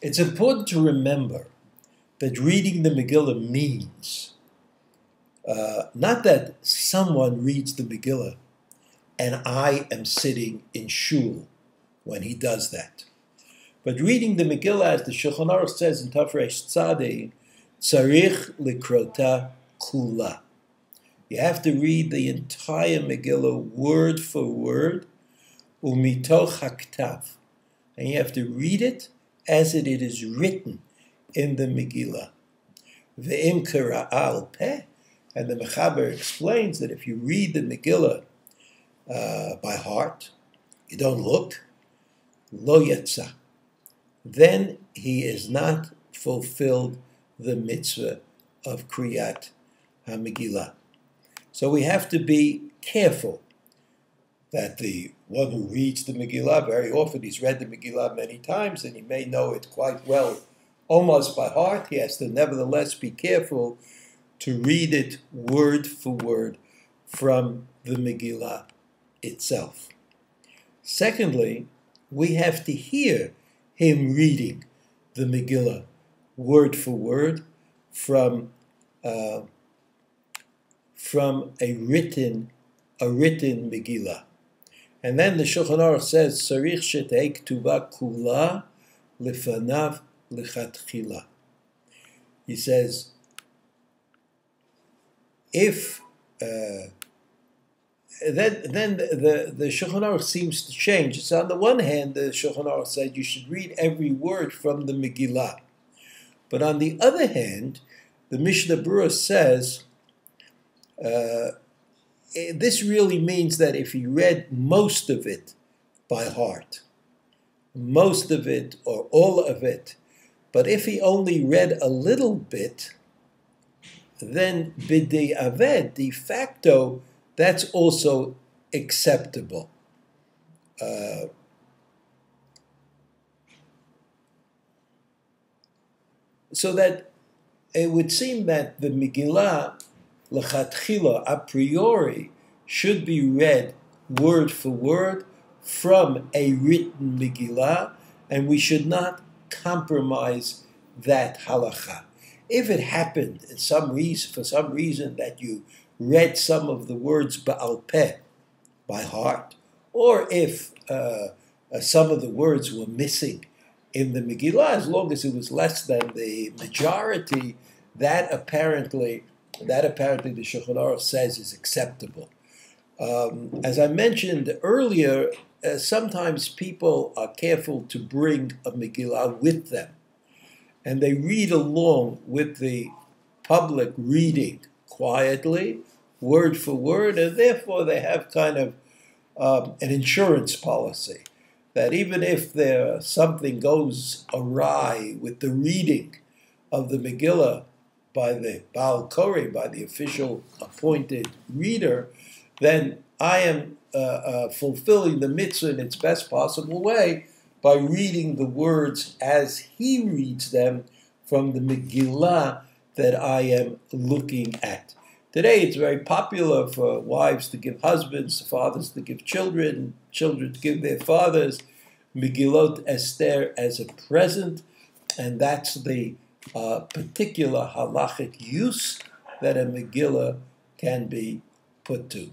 It's important to remember that reading the Megillah means not that someone reads the Megillah and I am sitting in shul when he does that. But reading the Megillah, as the Shulchan Aruch says in Tafresh Tzadei, tzarich likrota kula. You have to read the entire Megillah word for word, umitoch haktav. And you have to read it as it is written in the Megillah. Ve'im kara'a al peh. And the Mechaber explains that if you read the Megillah by heart, you don't look, lo yetza, then he is not fulfilled the mitzvah of Kriyat HaMegillah. So we have to be careful that the one who reads the Megillah, very often he's read the Megillah many times and he may know it quite well, almost by heart. He has to nevertheless be careful to read it word for word from the Megillah itself. Secondly, we have to hear him reading the Megillah word for word from a written Megillah. And then the Shulchan Aruch says, "Sarich shetei ktuva kula lefanav lechatchila." He says, if then the Shulchan Aruch seems to change. So on the one hand, the Shulchan Aruch said you should read every word from the Megillah. But on the other hand, the Mishnah Berurah says, this really means that if he read most of it by heart, most of it or all of it, but if he only read a little bit, then b'dei aved, de facto, that's also acceptable. So that it would seem that the Megillah, lechatchila, a priori, should be read word for word from a written Megillah, and we should not compromise that halacha. If it happened for some reason that you read some of the words ba'al peh, by heart, or if some of the words were missing in the Megillah, as long as it was less than the majority, that apparently the Shulchan Aruch says is acceptable. As I mentioned earlier, sometimes people are careful to bring a Megillah with them, and they read along with the public reading quietly, word for word, and therefore they have kind of an insurance policy that even if something goes awry with the reading of the Megillah by the Baal Koreh, by the official appointed reader, then I am fulfilling the mitzvah in its best possible way by reading the words as he reads them from the Megillah that I am looking at. Today it's very popular for wives to give husbands, fathers to give children, children to give their fathers Megillat Esther as a present, and that's the particular halachic use that a Megillah can be put to.